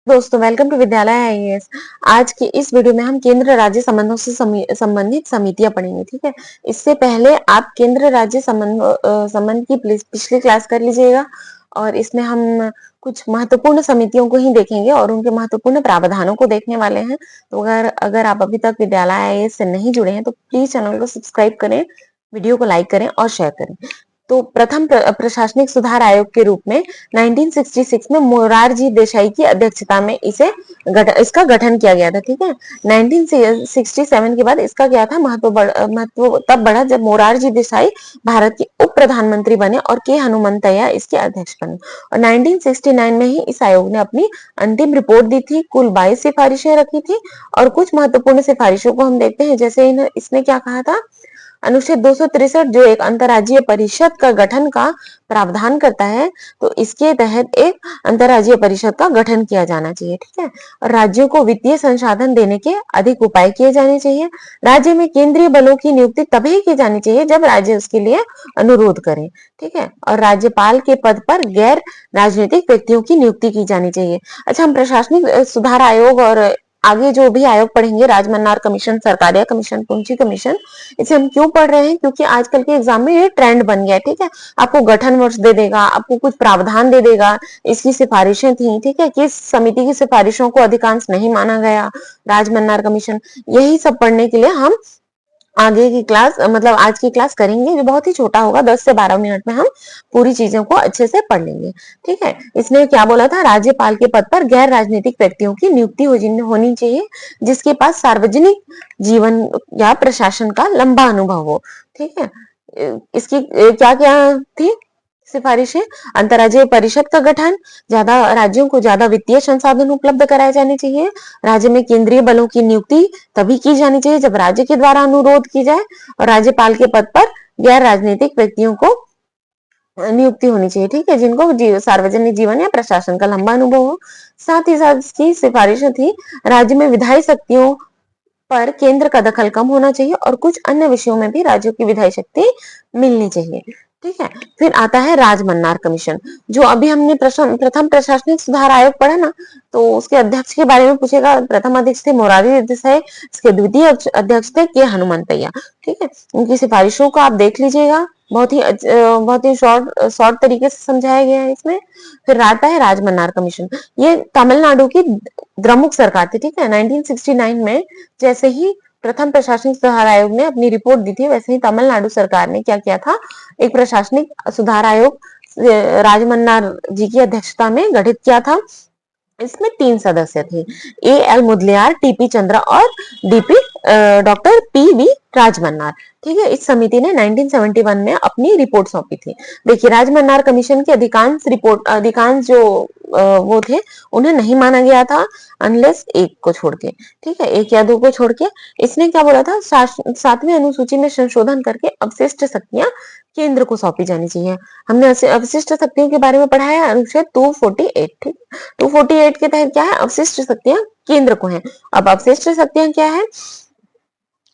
दोस्तों, welcome to विद्यालय IAS. आज की इस वीडियो में हम केंद्र राज्य संबंधों से संबंधित समितियां पढ़ेंगे। ठीक है। इससे पहले आप केंद्र राज्य संबंध की पिछली क्लास कर लीजिएगा और इसमें हम कुछ महत्वपूर्ण समितियों को ही देखेंगे और उनके महत्वपूर्ण प्रावधानों को देखने वाले हैं। तो अगर आप अभी तक विद्यालय आईएएस से नहीं जुड़े हैं तो प्लीज चैनल को सब्सक्राइब करें, वीडियो को लाइक करें और शेयर करें। तो प्रथम प्रशासनिक सुधार आयोग के रूप में 1966 में मोरारजी देसाई की अध्यक्षता में इसका गठन किया गया था। ठीक है। 1967 के बाद इसका क्या था महत्व तब बढ़ा जब मोरारजी देसाई भारत के उप प्रधानमंत्री बने और के हनुमंतैया इसके अध्यक्ष बने। और 1969 में ही इस आयोग ने अपनी अंतिम रिपोर्ट दी थी। कुल 22 सिफारिशें रखी थी और कुछ महत्वपूर्ण सिफारिशों को हम देखते हैं। जैसे इसने क्या कहा था, अनुच्छेद 263 जो एक अंतर्राज्यीय परिषद का गठन का प्रावधान करता है, तो इसके तहत एक अंतर्राज्यीय परिषद का गठन किया जाना चाहिए। ठीक है। और राज्यों को वित्तीय संसाधन देने के अधिक उपाय किए जाने चाहिए। राज्य में केंद्रीय बलों की नियुक्ति तभी की जानी चाहिए जब राज्य उसके लिए अनुरोध करें। ठीक है। और राज्यपाल के पद पर गैर राजनीतिक व्यक्तियों की नियुक्ति की जानी चाहिए। अच्छा, हम प्रशासनिक सुधार आयोग और आगे जो भी आयोग पढ़ेंगे, राजमन्नार कमीशन, सरकारिया कमीशन, पूंजी कमीशन, इसे हम क्यों पढ़ रहे हैं? क्योंकि आजकल के एग्जाम में ये ट्रेंड बन गया है। ठीक है। आपको गठन वर्ष दे देगा, आपको कुछ प्रावधान दे देगा, इसकी सिफारिशें थी। ठीक है। किस समिति की सिफारिशों को अधिकांश नहीं माना गया, राजमन्नार कमीशन, यही सब पढ़ने के लिए हम आगे की क्लास मतलब आज की क्लास करेंगे, जो बहुत ही छोटा होगा। 10 से 12 मिनट में हम पूरी चीजों को अच्छे से पढ़ लेंगे। ठीक है। इसने क्या बोला था, राज्यपाल के पद पर गैर राजनीतिक व्यक्तियों की नियुक्ति होनी चाहिए जिसके पास सार्वजनिक जीवन या प्रशासन का लंबा अनुभव हो। ठीक है। इसकी क्या क्या थी सिफारिशें? अंतर्राज्यीय परिषद का गठन, ज्यादा राज्यों को ज्यादा वित्तीय संसाधन उपलब्ध कराए जाने चाहिए। राज्य में केंद्रीय बलों की नियुक्ति तभी की जानी चाहिए जब राज्य के द्वारा अनुरोध की जाए। और राज्यपाल के पद पर गैर राजनीतिक व्यक्तियों को नियुक्ति होनी चाहिए। ठीक है। जिनको सार्वजनिक जीवन या प्रशासन का लंबा अनुभव हो। साथ ही साथ इसकी सिफारिशें थी, राज्य में विधायी शक्तियों पर केंद्र का दखल कम होना चाहिए और कुछ अन्य विषयों में भी राज्यों की विधायी शक्ति मिलनी चाहिए। ठीक है। फिर आता है राजमन्नार कमीशन, जो अभी हमने प्रथम प्रशासनिक सुधार आयोग पढ़ा ना, तो उसके अध्यक्ष के बारे में पूछेगा। प्रथम अध्यक्ष थे मोरारजी देसाई, इसके द्वितीय अध्यक्ष थे के हनुमंतैया। ठीक है। उनकी सिफारिशों को आप देख लीजिएगा, बहुत ही शॉर्ट तरीके से समझाया गया है इसमें। फिर आता है राजमन्नार कमीशन, ये तमिलनाडु की द्रमुक सरकार थी। ठीक है। 1969 में जैसे ही प्रथम प्रशासनिक सुधार आयोग ने अपनी रिपोर्ट दी थी, वैसे ही तमिलनाडु सरकार ने क्या किया था, एक प्रशासनिक सुधार आयोग राजमन्नार जी की अध्यक्षता में गठित किया था। इसमें 3 सदस्य थे, एएल मुदलियार, टीपी चंद्रा और डीपी डॉक्टर पीवी राजमन्नार। ठीक है। इस समिति ने 1971 में अपनी रिपोर्ट सौंपी थी। देखिए, राजमन्नार कमीशन के अधिकांश जो वो थे, उन्हें नहीं माना गया था अनलेस एक को छोड़ के। ठीक है। एक या दो को छोड़ के। इसने क्या बोला था, 7वीं अनुसूची में संशोधन करके अवशिष्ट शक्तियां केंद्र को सौंपी जानी चाहिए। हमने अवशिष्ट शक्तियों के बारे में पढ़ा है अनुच्छेद 248। ठीक, 248 के तहत क्या है, अवशिष्ट शक्तियां केंद्र को है। अब अवशिष्ट शक्तियां क्या है,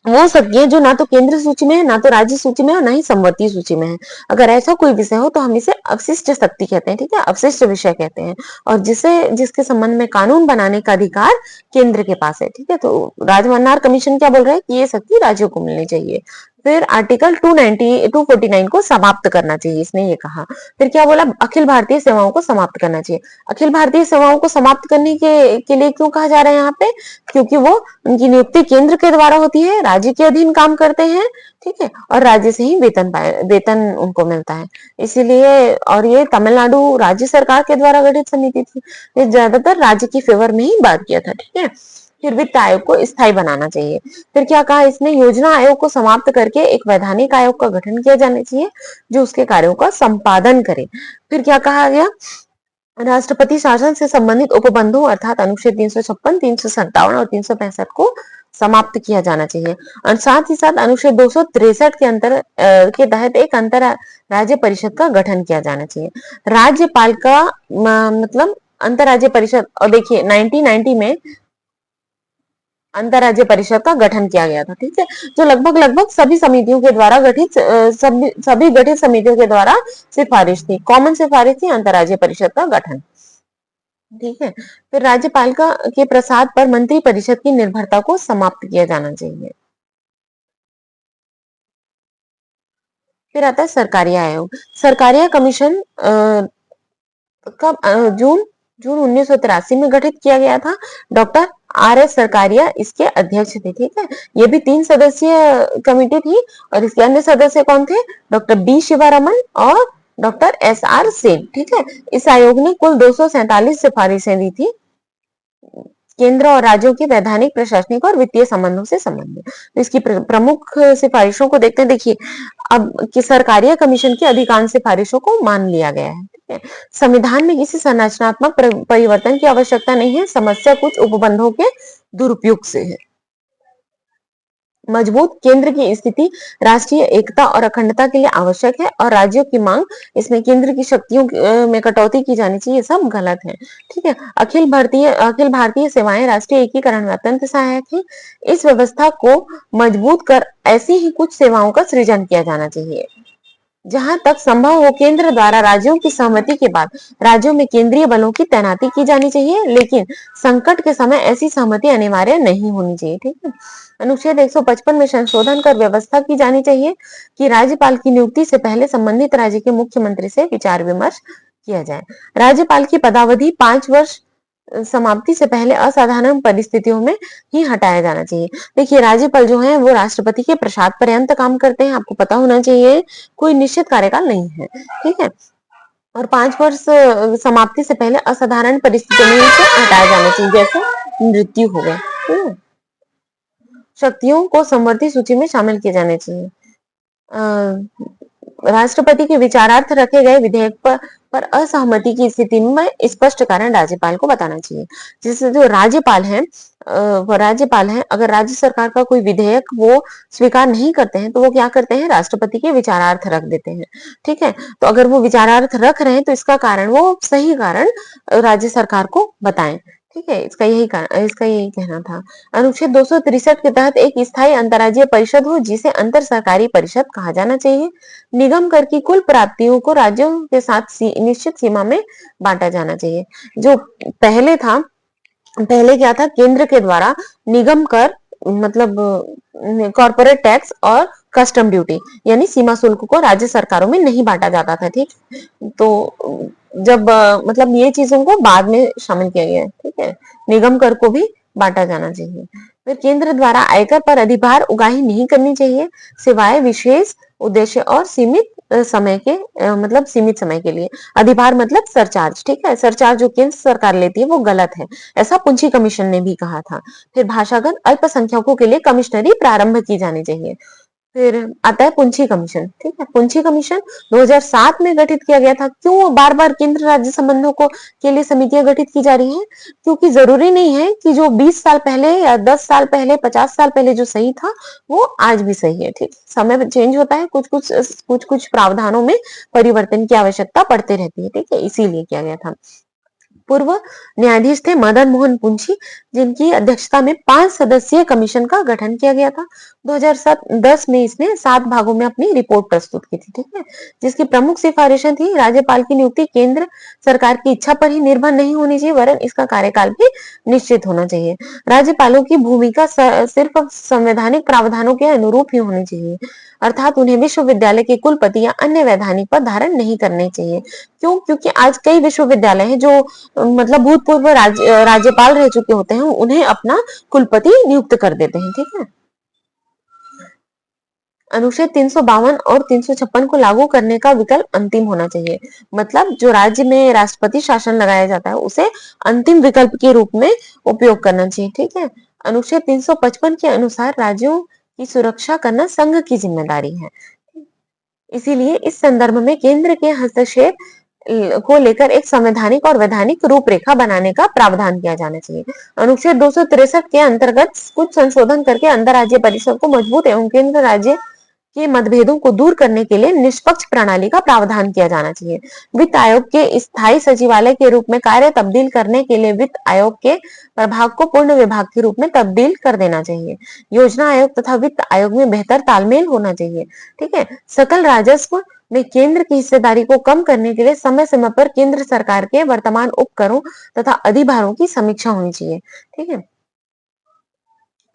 वो शक्तियां जो ना तो केंद्र सूची में है, ना तो राज्य सूची में है, ना ही समवर्ती सूची में है। अगर ऐसा कोई विषय हो तो हम इसे अवशिष्ट शक्ति कहते हैं। ठीक है। अवशिष्ट विषय कहते हैं। और जिसके संबंध में कानून बनाने का अधिकार केंद्र के पास है। ठीक है। तो राजमन्नार कमीशन क्या बोल रहा है कि ये शक्ति राज्यों को मिलनी चाहिए। फिर आर्टिकल 249 को समाप्त करना चाहिए, इसने ये कहा। फिर क्या बोला, अखिल भारतीय सेवाओं को समाप्त करना चाहिए। अखिल भारतीय सेवाओं को समाप्त करने के लिए क्यों कहा जा रहा है यहाँ पे, क्योंकि वो उनकी नियुक्ति केंद्र के द्वारा होती है, राज्य के अधीन काम करते हैं। ठीक है। और राज्य से ही वेतन उनको मिलता है, इसीलिए। और ये तमिलनाडु राज्य सरकार के द्वारा गठित समिति थी, ये ज्यादातर राज्य की फेवर में ही बात किया था। ठीक है। फिर वित्त आयोग को स्थायी बनाना चाहिए। फिर क्या कहा इसने, योजना आयोग को समाप्त करके एक वैधानिक आयोग का गठन किया जाना चाहिए जो उसके कार्यों का संपादन करे। फिर क्या कहा गया, राष्ट्रपति शासन से संबंधित उपबंधों अर्थात अनुच्छेद 356, 357 और 365 को समाप्त किया जाना चाहिए। और साथ ही साथ अनुच्छेद 263 के तहत एक अंतर राज्य परिषद का गठन किया जाना चाहिए। राज्यपाल का मतलब अंतरराज्य परिषद। और देखिए 1990 में अंतरराज्य परिषद का गठन किया गया था। ठीक है। जो लगभग सभी समितियों के द्वारा सभी गठित समितियों के द्वारा सिफारिश थी, कॉमन सिफारिश थी अंतरराज्य परिषद का गठन। ठीक है। फिर राज्यपाल का के प्रसाद पर मंत्री परिषद की निर्भरता को समाप्त किया जाना चाहिए। फिर आता है सरकारिया आयोग। सरकारिया कमीशन कब जून जून 1983 में गठित किया गया था। डॉक्टर आर एस सरकारिया इसके अध्यक्ष थे। ठीक है, ये भी 3 सदस्यीय कमेटी थी और इसके अन्य सदस्य कौन थे? डॉक्टर बी शिवारमन और डॉक्टर एस आर सेन। ठीक है, इस आयोग ने कुल 247 सिफारिशें दी थी केंद्र और राज्यों के वैधानिक, प्रशासनिक और वित्तीय संबंधों से संबंधित। तो इसकी प्रमुख सिफारिशों को देखते हैं। देखिए, अब कि सरकारिया कमीशन की अधिकांश सिफारिशों को मान लिया गया है। ठीक है, संविधान में किसी संरचनात्मक परिवर्तन की आवश्यकता नहीं है। समस्या कुछ उपबंधों के दुरुपयोग से है। मजबूत केंद्र की स्थिति राष्ट्रीय एकता और अखंडता के लिए आवश्यक है और राज्यों की मांग इसमें केंद्र की शक्तियों में कटौती की जानी चाहिए, सब गलत है। ठीक है, अखिल भारतीय सेवाएं राष्ट्रीय एकीकरण में अत्यंत सहायक है। इस व्यवस्था को मजबूत कर ऐसी ही कुछ सेवाओं का सृजन किया जाना चाहिए। जहां तक संभव हो केंद्र द्वारा राज्यों की सहमति के बाद राज्यों में केंद्रीय बलों की तैनाती की जानी चाहिए, लेकिन संकट के समय ऐसी सहमति अनिवार्य नहीं होनी चाहिए। ठीक है, अनुच्छेद 155 में संशोधन कर व्यवस्था की जानी चाहिए कि राज्यपाल की नियुक्ति से पहले संबंधित राज्य के मुख्यमंत्री से विचार विमर्श किया जाए। राज्यपाल की पदावधि 5 वर्ष समाप्ति से पहले असाधारण परिस्थितियों में ही हटाया जाना चाहिए। देखिए, राज्यपाल जो है वो राष्ट्रपति के प्रसाद पर्यंत काम करते हैं, आपको पता होना चाहिए, कोई निश्चित कार्यकाल नहीं है। ठीक है, और 5 वर्ष समाप्ति से पहले असाधारण परिस्थितियों में इसे हटाया जाना चाहिए, जैसे मृत्यु हो गया। ठीक है, शक्तियों को समवर्ती सूची में शामिल किए जाने चाहिए। राष्ट्रपति के विचारार्थ रखे गए विधेयक पर असहमति की स्थिति में स्पष्ट कारण राज्यपाल को बताना चाहिए। जैसे जो राज्यपाल है, अगर राज्य सरकार का कोई विधेयक वो स्वीकार नहीं करते हैं तो वो क्या करते हैं? राष्ट्रपति के विचारार्थ रख देते हैं। ठीक है, तो अगर वो विचारार्थ रख रहे हैं तो इसका कारण, वो सही कारण राज्य सरकार को बताएं। ठीक है, इसका यही कहना था। अनुच्छेद 263 के तहत एक स्थायी अंतर्राज्यीय परिषद हो जिसे अंतर सरकारी परिषद कहा जाना चाहिए। निगम कर की कुल प्राप्तियों को राज्यों के साथ निश्चित सीमा में बांटा जाना चाहिए। जो पहले था, पहले क्या था? केंद्र के द्वारा निगम कर, मतलब कॉर्पोरेट टैक्स और कस्टम ड्यूटी यानी सीमा शुल्क को राज्य सरकारों में नहीं बांटा जाता था। ठीक, तो जब मतलब ये चीजों को बाद में शामिल किया गया है। ठीक है, निगम कर को भी बांटा जाना चाहिए। फिर केंद्र द्वारा आयकर पर अधिभार उगाही नहीं करनी चाहिए, सिवाय विशेष उद्देश्य और सीमित समय के मतलब सीमित समय के लिए। अधिभार मतलब सरचार्ज। ठीक है, सरचार्ज जो केंद्र सरकार लेती है वो गलत है, ऐसा पुंछी कमीशन ने भी कहा था। फिर भाषागत अल्पसंख्यकों के लिए कमिश्नरी प्रारंभ की जानी चाहिए। फिर आता है पुंछी कमीशन। ठीक है, पुंछी कमीशन 2007 में गठित किया गया था। क्यों बार बार केंद्र राज्य संबंधों को के लिए समितियां गठित की जा रही हैं? क्योंकि जरूरी नहीं है कि जो 20 साल पहले या 10 साल पहले, 50 साल पहले जो सही था वो आज भी सही है। ठीक, समय चेंज होता है, कुछ कुछ प्रावधानों में परिवर्तन की आवश्यकता पड़ते रहती है। ठीक है, इसीलिए किया गया था। पूर्व न्यायाधीश थे मदन मोहन पुंछी, जिनकी अध्यक्षता में 5 सदस्यीय कमीशन का गठन किया गया था। 2010 में इसने 7 भागों में अपनी रिपोर्ट प्रस्तुत की थी। ठीक है, जिसकी प्रमुख सिफारिशें थी, राज्यपाल की नियुक्ति केंद्र सरकार की इच्छा पर ही निर्भर नहीं होनी चाहिए, वरन इसका कार्यकाल भी निश्चित होना चाहिए। राज्यपालों की भूमिका सिर्फ संवैधानिक प्रावधानों के अनुरूप ही होनी चाहिए, अर्थात उन्हें विश्वविद्यालय के कुलपति या अन्य वैधानिक पद धारण नहीं करने चाहिए। क्यों? क्योंकि आज कई विश्वविद्यालय हैं जो मतलब भूतपूर्व राज्यपाल रह चुके होते हैं, उन्हें अपना कुलपति नियुक्त कर देते हैं। ठीक है, अनुच्छेद 352 और 356 को लागू करने का विकल्प अंतिम होना चाहिए। मतलब जो राज्य में राष्ट्रपति शासन लगाया जाता है उसे अंतिम विकल्प के रूप में उपयोग करना चाहिए। ठीक है, अनुच्छेद 355 के अनुसार राज्यों की सुरक्षा करना संघ की जिम्मेदारी है। इसीलिए इस संदर्भ में केंद्र के हस्तक्षेप को लेकर एक संवैधानिक और वैधानिक रूपरेखा बनाने का प्रावधान किया जाना चाहिए। अनुच्छेद 263 के अंतर्गत कुछ संशोधन करके अंतर राज्य परिषद को मजबूत एवं केंद्र राज्य के मतभेदों को दूर करने के लिए निष्पक्ष प्रणाली का प्रावधान किया जाना चाहिए। वित्त आयोग के स्थायी सचिवालय के रूप में कार्य तब्दील करने के लिए वित्त आयोग के प्रभाग को पूर्ण विभाग के रूप में तब्दील कर देना चाहिए। योजना आयोग तथा वित्त आयोग में बेहतर तालमेल होना चाहिए। ठीक है, सकल राजस्व में केंद्र की हिस्सेदारी को कम करने के लिए समय समय पर केंद्र सरकार के वर्तमान उपकरों तथा अधिभारों की समीक्षा होनी चाहिए। ठीक है,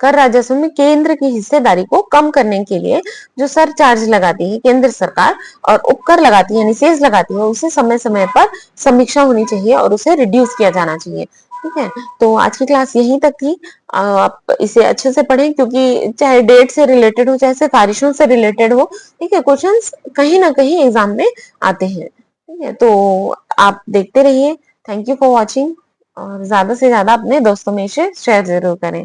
कर राजस्व में केंद्र की हिस्सेदारी को कम करने के लिए जो सरचार्ज लगाती है केंद्र सरकार और उपकर लगाती है यानी सेस लगाती है, उसे समय समय पर समीक्षा होनी चाहिए और उसे रिड्यूस किया जाना चाहिए। ठीक है, तो आज की क्लास यहीं तक थी। आप इसे अच्छे से पढ़ें, क्योंकि चाहे डेट से रिलेटेड हो चाहे सिफारिशों से रिलेटेड हो, ठीक है, क्वेश्चंस कहीं ना कहीं एग्जाम में आते हैं। ठीक है, तो आप देखते रहिए। थैंक यू फॉर वॉचिंग, और ज्यादा से ज्यादा अपने दोस्तों में इसे शेयर जरूर करें।